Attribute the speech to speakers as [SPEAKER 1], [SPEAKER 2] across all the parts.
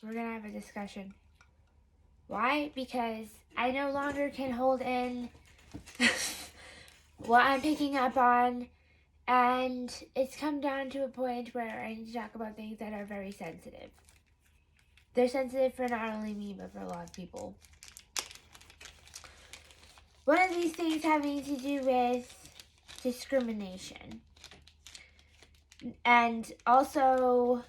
[SPEAKER 1] we're gonna have a discussion. Why? Because I no longer can hold in what I'm picking up on, and it's come down to a point where I need to talk about things that are very sensitive. They're sensitive for not only me, but for a lot of people. One of these things having to do with discrimination. And also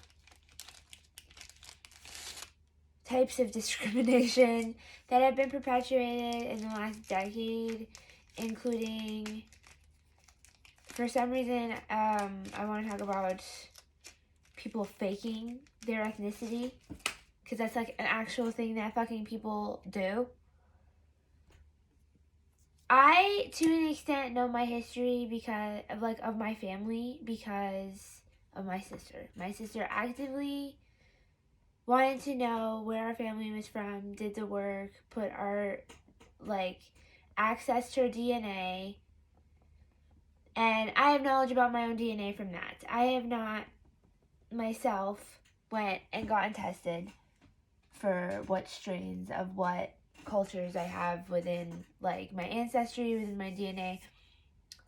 [SPEAKER 1] types of discrimination that have been perpetuated in the last decade, including, for some reason, I want to talk about people faking their ethnicity, because that's like an actual thing that fucking people do. I, to an extent, know my history because of my family because of my sister. My sister actively wanted to know where our family was from, did the work, put our, access to her DNA, and I have knowledge about my own DNA from that. I have not, myself, went and gotten tested for what strains of what cultures I have within, my ancestry, within my DNA.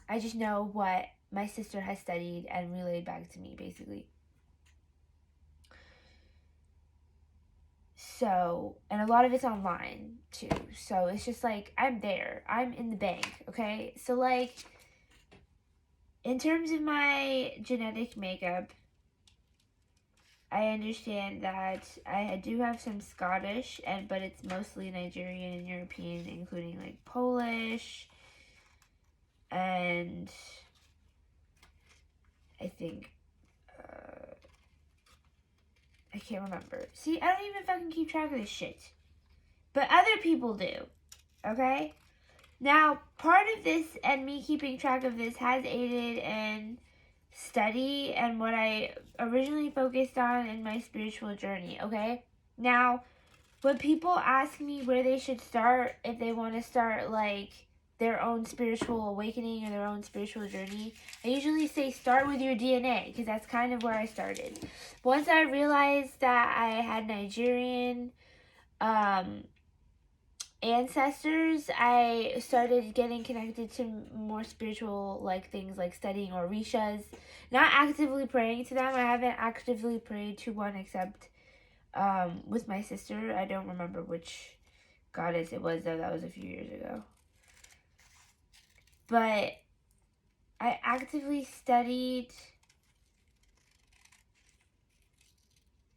[SPEAKER 1] I just know what my sister has studied and relayed back to me, basically. So, and a lot of it's online, too. So, it's just I'm there. I'm in the bank, okay? So, in terms of my genetic makeup, I understand that I do have some Scottish, but it's mostly Nigerian and European, including Polish, and I think I can't remember. See, I don't even fucking keep track of this shit, but other people do. Okay. Now, part of this and me keeping track of this has aided in study and what I originally focused on in my spiritual journey, okay? Now, when people ask me where they should start, if they want to start, their own spiritual awakening or their own spiritual journey, I usually say start with your DNA, because that's kind of where I started. Once I realized that I had Nigerian, ancestors, I started getting connected to more spiritual things like studying Orishas. Not actively praying to them. I haven't actively prayed to one except with my sister. I don't remember which goddess it was, though. That was a few years ago. But I actively studied.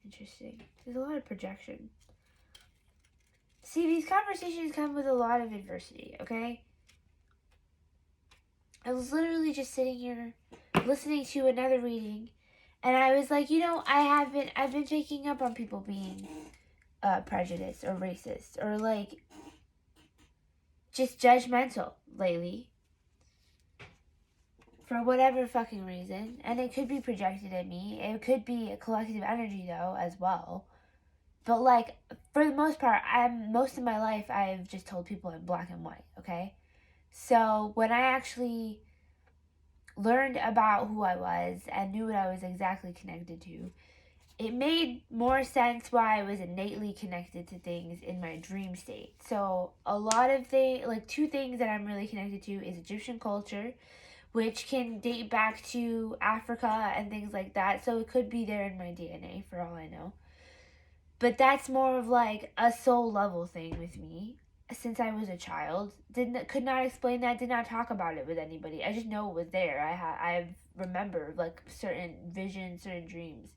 [SPEAKER 1] Interesting. There's a lot of projection. See, these conversations come with a lot of adversity, okay? I was literally just sitting here listening to another reading, and I was like, I've been picking up on people being prejudiced or racist or just judgmental lately for whatever fucking reason. And it could be projected at me. It could be a collective energy, though, as well. But for the most part, most of my life I've just told people I'm black and white, okay? So when I actually learned about who I was and knew what I was exactly connected to, it made more sense why I was innately connected to things in my dream state. So a lot of two things that I'm really connected to is Egyptian culture, which can date back to Africa and things like that. So it could be there in my DNA for all I know. But that's more of a soul level thing with me. Since I was a child, could not explain that. Did not talk about it with anybody. I just know it was there. I remember certain visions, certain dreams.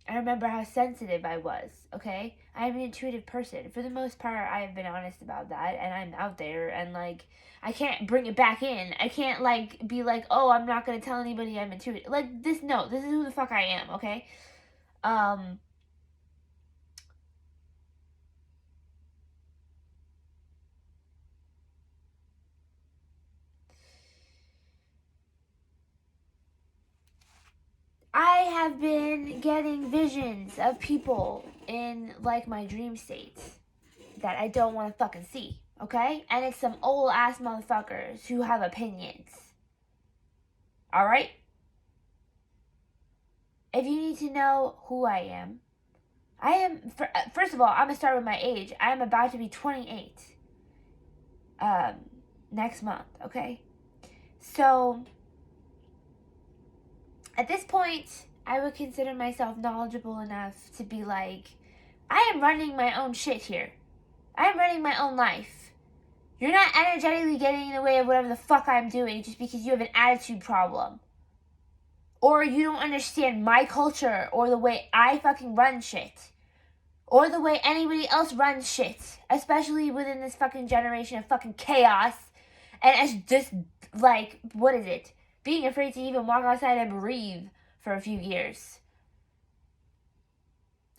[SPEAKER 1] I remember how sensitive I was. Okay, I'm an intuitive person. For the most part, I have been honest about that, and I'm out there, and I can't bring it back in. I can't be oh, I'm not gonna tell anybody I'm intuitive. This. No, this is who the fuck I am. Okay. I have been getting visions of people in my dream states that I don't want to fucking see, okay? And it's some old ass motherfuckers who have opinions. Alright? If you need to know who I am, First of all, I'm going to start with my age. I am about to be 28 next month, okay? So, at this point, I would consider myself knowledgeable enough to be like, I am running my own shit here. I am running my own life. You're not energetically getting in the way of whatever the fuck I'm doing just because you have an attitude problem. Or you don't understand my culture or the way I fucking run shit. Or the way anybody else runs shit. Especially within this fucking generation of fucking chaos. And it's just, like, what is it? Being afraid to even walk outside and breathe for a few years.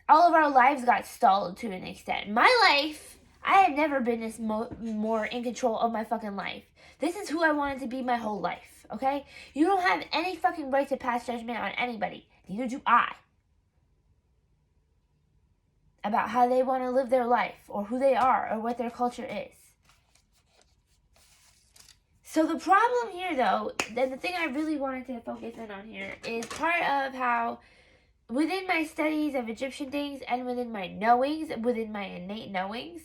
[SPEAKER 1] All of our lives got stalled to an extent. My life, I have never been this more in control of my fucking life. This is who I wanted to be my whole life, okay? You don't have any fucking right to pass judgment on anybody. Neither do I. About how they want to live their life, or who they are, or what their culture is. So the problem here, though, and the thing I really wanted to focus in on here, is part of how within my studies of Egyptian things and within my knowings, within my innate knowings,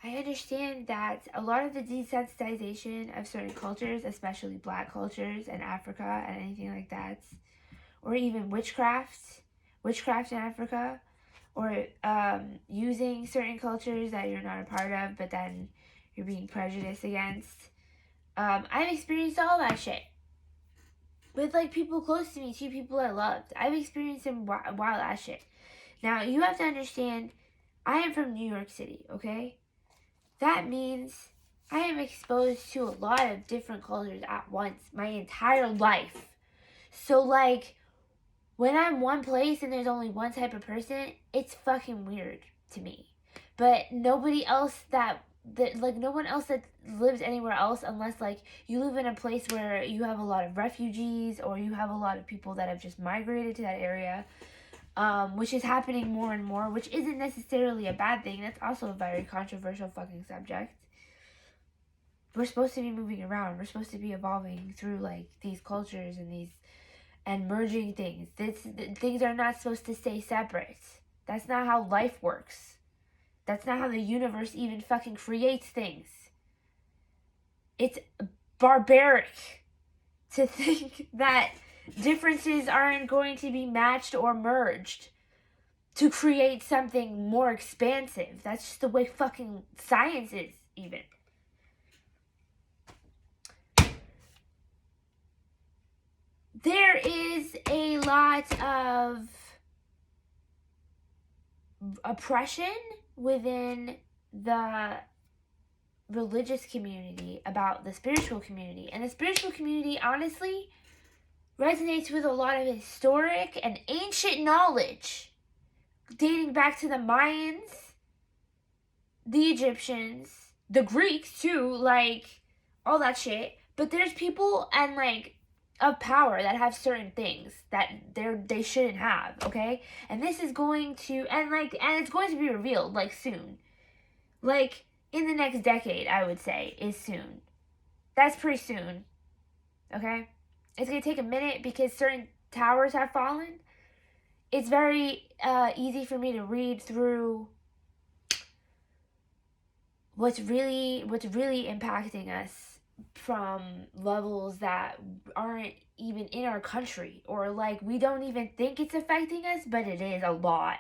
[SPEAKER 1] I understand that a lot of the desensitization of certain cultures, especially black cultures and Africa and anything like that, or even witchcraft in Africa, or using certain cultures that you're not a part of, but then you're being prejudiced against. I've experienced all that shit. With, like, people close to me, two people I loved. I've experienced some wild ass shit. Now, you have to understand, I am from New York City, okay? That means I am exposed to a lot of different cultures at once, my entire life. So, like, when I'm one place and there's only one type of person, it's fucking weird to me. But nobody else no one else that lives anywhere else, unless, like, you live in a place where you have a lot of refugees or you have a lot of people that have just migrated to that area, which is happening more and more, which isn't necessarily a bad thing. That's also a very controversial fucking subject. We're supposed to be moving around. We're supposed to be evolving through, like, these cultures and merging things. Things are not supposed to stay separate. That's not how life works. That's not how the universe even fucking creates things. It's barbaric to think that differences aren't going to be matched or merged to create something more expansive. That's just the way fucking science is, even. There is a lot of oppression within the religious community about the spiritual community. And the spiritual community, honestly, resonates with a lot of historic and ancient knowledge dating back to the Mayans, the Egyptians, the Greeks too, like, all that shit. But there's people and, like, of power that have certain things that they shouldn't have, okay? And this is going to, and it's going to be revealed, like, soon. Like, in the next decade, I would say, is soon. That's pretty soon, okay? It's going to take a minute because certain towers have fallen. It's very easy for me to read through what's really impacting us from levels that aren't even in our country, or, like, we don't even think it's affecting us, but it is a lot.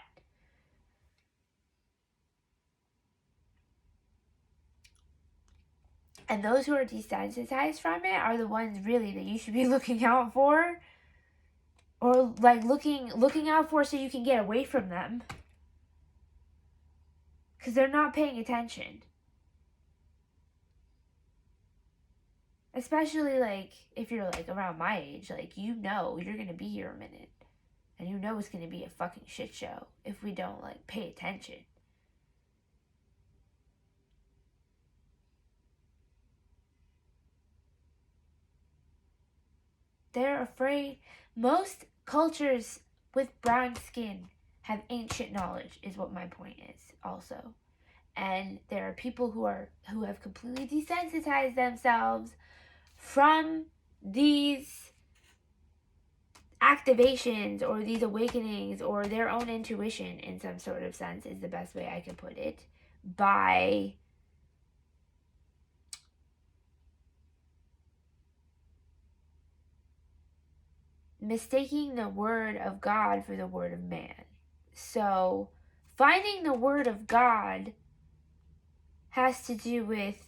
[SPEAKER 1] And those who are desensitized from it are the ones really that you should be looking out for, or, like, looking out for so you can get away from them, because they're not paying attention. Especially, like, if you're, like, around my age, like, you know you're gonna be here a minute. And you know it's gonna be a fucking shit show if we don't, like, pay attention. They're afraid. Most cultures with brown skin have ancient knowledge, is what my point is, also. And there are people who have completely desensitized themselves from these activations or these awakenings or their own intuition in some sort of sense is the best way I can put it, by mistaking the word of God for the word of man. So finding the word of God has to do with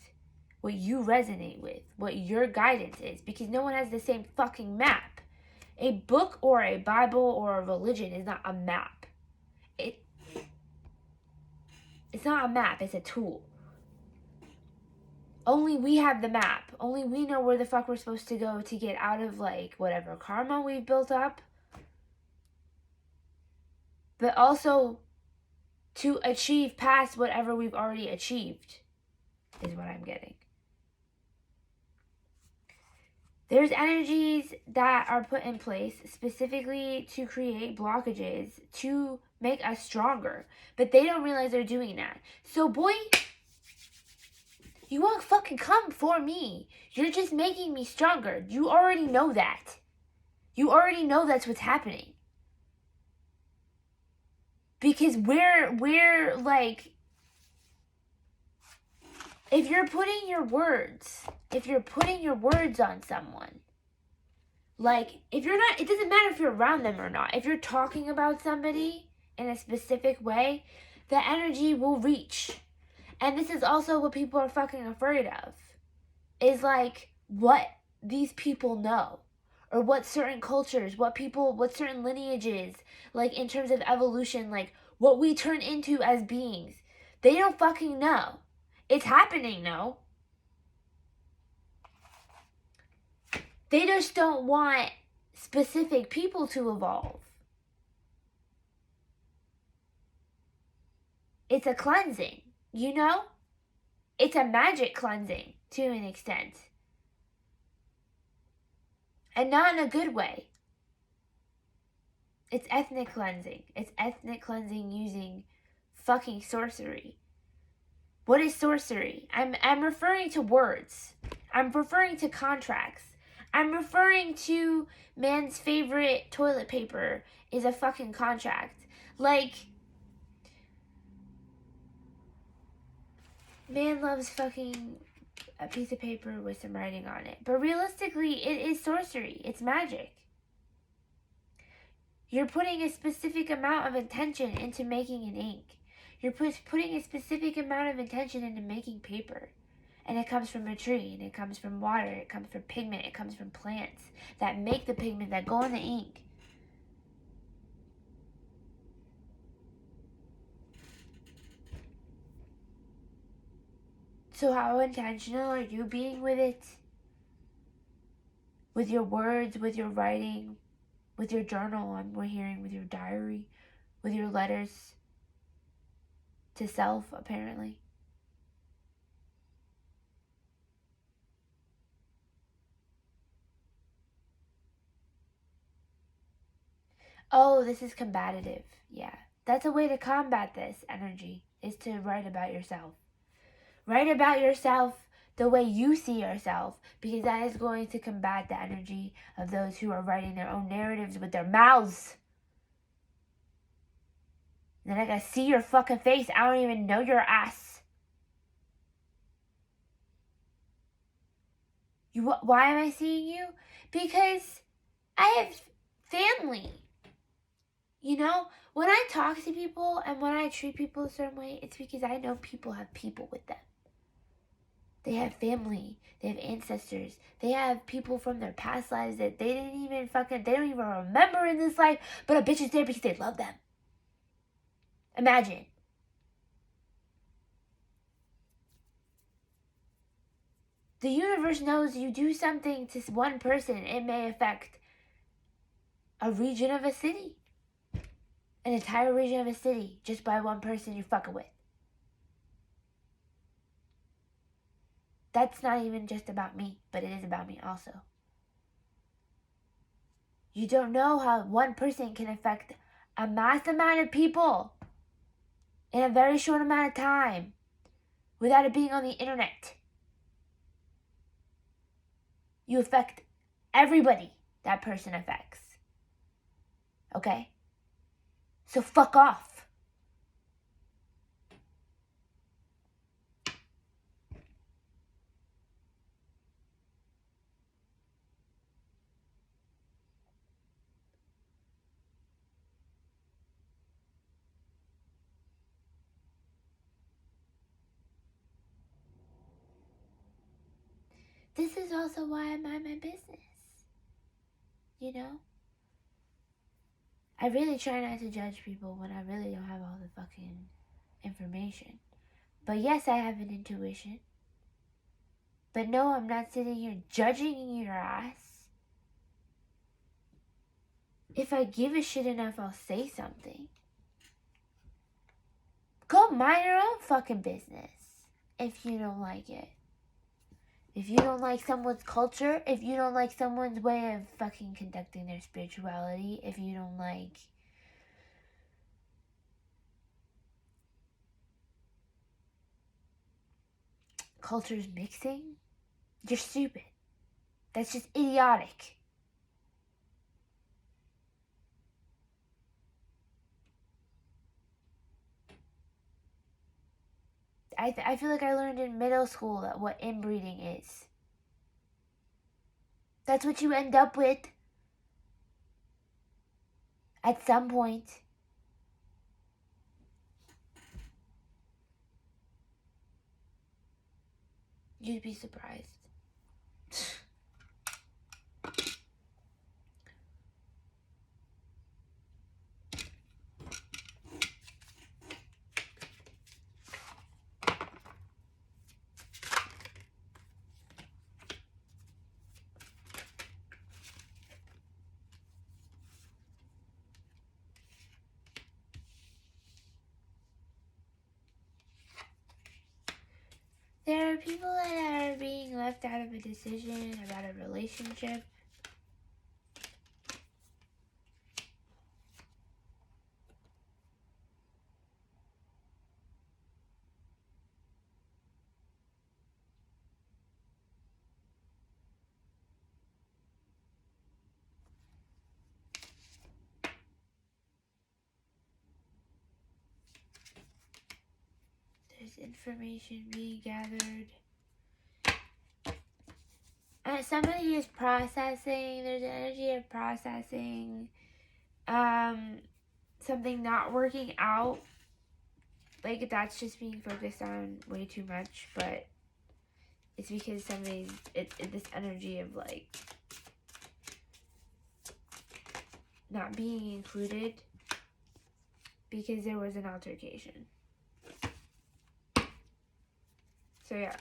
[SPEAKER 1] what you resonate with, what your guidance is, because no one has the same fucking map. A book or a Bible or a religion is not a map. It's not a map, it's a tool. Only we have the map. Only we know where the fuck we're supposed to go to get out of, like, whatever karma we've built up. But also to achieve past whatever we've already achieved, is what I'm getting. There's energies that are put in place specifically to create blockages to make us stronger. But they don't realize they're doing that. So, boy, you won't fucking come for me. You're just making me stronger. You already know that. You already know that's what's happening. Because we're like, if you're putting your words on someone, like, if you're not, it doesn't matter if you're around them or not. If you're talking about somebody in a specific way, the energy will reach. And this is also what people are fucking afraid of. Is like what these people know. Or what certain cultures, what certain lineages, like in terms of evolution, like what we turn into as beings. They don't fucking know. It's happening, though. They just don't want specific people to evolve. It's a cleansing, you know? It's a magic cleansing to an extent. And not in a good way. It's ethnic cleansing. It's ethnic cleansing using fucking sorcery. What is sorcery? I'm referring to words. I'm referring to contracts. I'm referring to man's favorite toilet paper is a fucking contract. Like, man loves fucking a piece of paper with some writing on it. But realistically, it is sorcery. It's magic. You're putting a specific amount of intention into making an ink. You're putting a specific amount of intention into making paper. And it comes from a tree, and it comes from water, it comes from pigment, it comes from plants that make the pigment, that go in the ink. So how intentional are you being with it? With your words, with your writing, with your journal, we're hearing with your diary, with your letters to self, apparently. Oh, this is combative. Yeah. That's a way to combat this energy, is to write about yourself. Write about yourself the way you see yourself, because that is going to combat the energy of those who are writing their own narratives with their mouths. And then I gotta see your fucking face. I don't even know your ass. Why am I seeing you? Because I have family. You know, when I talk to people and when I treat people a certain way, it's because I know people have people with them. They have family. They have ancestors. They have people from their past lives that they don't even remember in this life, but a bitch is there because they love them. Imagine. The universe knows you do something to one person, it may affect a region of a city. An entire region of a city just by one person you're fucking with. That's not even just about me, but it is about me also. You don't know how one person can affect a mass amount of people in a very short amount of time without it being on the internet. You affect everybody that person affects. Okay? So fuck off. This is also why I mind my business. You know? I really try not to judge people when I really don't have all the fucking information. But yes, I have an intuition. But no, I'm not sitting here judging your ass. If I give a shit enough, I'll say something. Go mind your own fucking business if you don't like it. If you don't like someone's culture, if you don't like someone's way of fucking conducting their spirituality, if you don't like cultures mixing, you're stupid. That's just idiotic. I feel like I learned in middle school that what inbreeding is. That's what you end up with at some point. You'd be surprised. There are people that are being left out of a decision about a relationship. There's information being gathered. Somebody is processing. There's energy of processing. Something not working out. Like, that's just being focused on way too much, but it's because somebody's, this energy of, like, not being included because there was an altercation. So, yeah.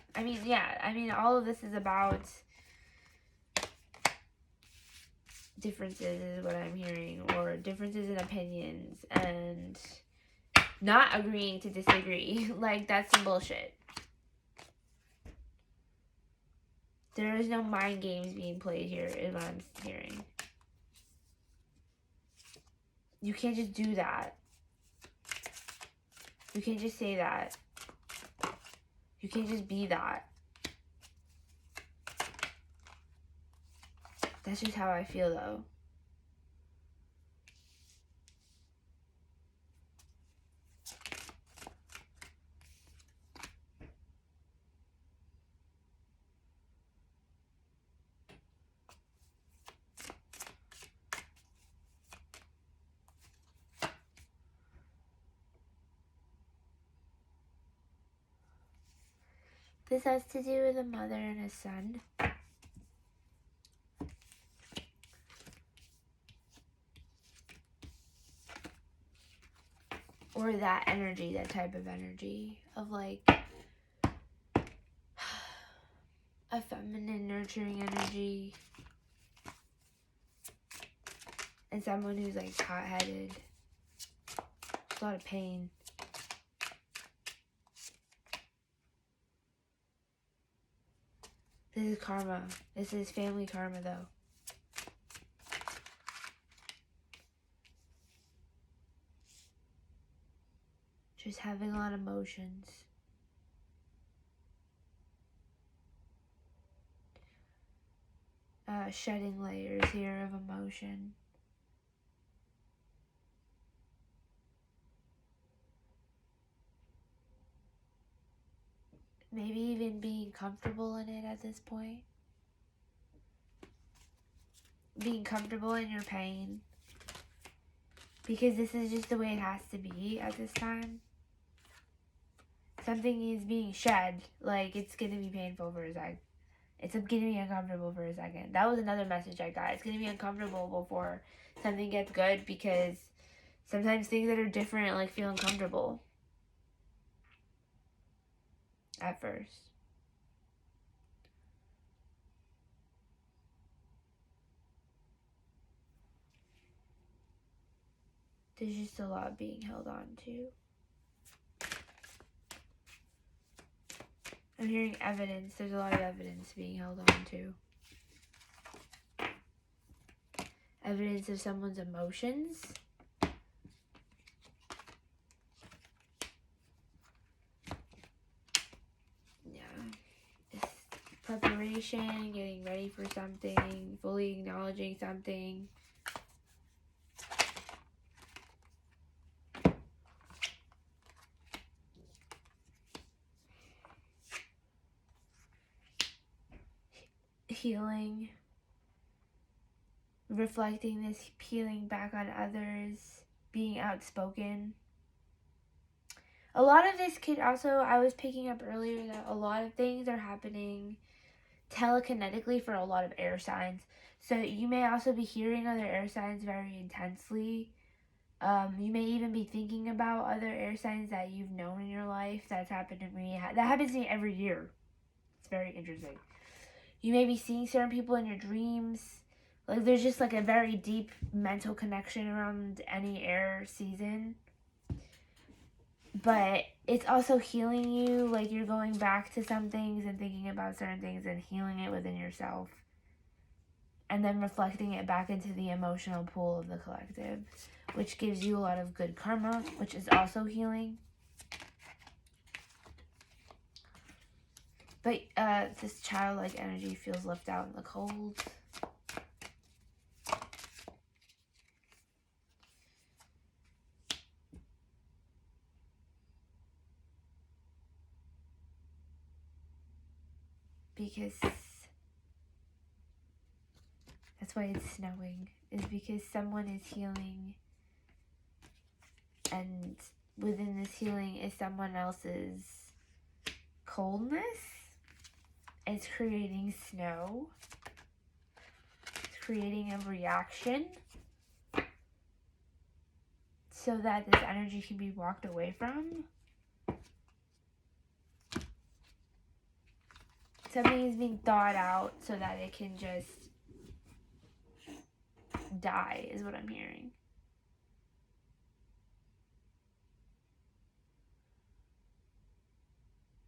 [SPEAKER 1] I mean, all of this is about differences is what I'm hearing, or differences in opinions, and not agreeing to disagree. Like, that's some bullshit. There is no mind games being played here, is what I'm hearing. You can't just do that. You can't just say that. You can't just be that. That's just how I feel, though. This has to do with a mother and a son. Or that energy, that type of energy of, like, a feminine, nurturing energy. And someone who's, like, hot-headed. There's a lot of pain. This is karma. This is family karma, though. Just having a lot of emotions. Shedding layers here of emotion. Maybe even being comfortable in it at this point. Being comfortable in your pain. Because this is just the way it has to be at this time. Something is being shed. Like, it's going to be painful for a second. It's going to be uncomfortable for a second. That was another message I got. It's going to be uncomfortable before something gets good, because sometimes things that are different, like, feel uncomfortable at first. There's just a lot being held on to. I'm hearing evidence. There's a lot of evidence being held on to. Evidence of someone's emotions. Yeah. It's preparation, getting ready for something, fully acknowledging something. Healing, reflecting this healing back on others, being outspoken. A lot of this could also, I was picking up earlier that a lot of things are happening telekinetically for a lot of air signs. So you may also be hearing other air signs very intensely. You may even be thinking about other air signs that you've known in your life. That's happened to me. That happens to me every year. It's very interesting. You may be seeing certain people in your dreams. Like, there's just like a very deep mental connection around any air season. But it's also healing you. Like, you're going back to some things and thinking about certain things and healing it within yourself. And then reflecting it back into the emotional pool of the collective, which gives you a lot of good karma, which is also healing. But this childlike energy feels left out in the cold. Because that's why it's snowing, is because someone is healing, and within this healing is someone else's coldness. It's creating snow. It's creating a reaction so that this energy can be walked away from. Something is being thought out so that it can just die, is what I'm hearing.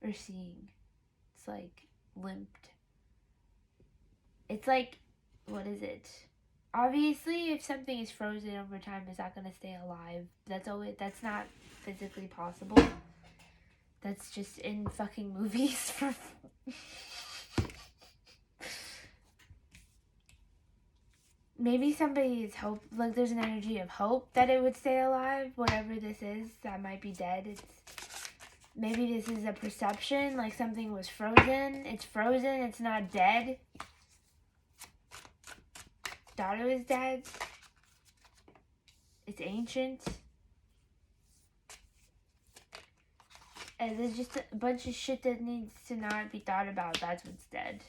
[SPEAKER 1] Or seeing. It's like limped. It's like, what is it? Obviously, if something is frozen over time, it's not going to stay alive. That's not physically possible. That's just in fucking movies for... Maybe somebody is hope, like there's an energy of hope that it would stay alive, whatever this is, that might be dead. Maybe this is a perception, like something was frozen. It's frozen, it's not dead. Thought it was dead. It's ancient. And there's just a bunch of shit that needs to not be thought about. That's what's dead.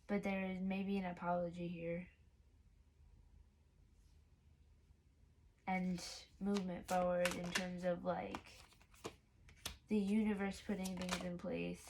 [SPEAKER 1] But there is maybe an apology here. And movement forward in terms of like the universe putting things in place.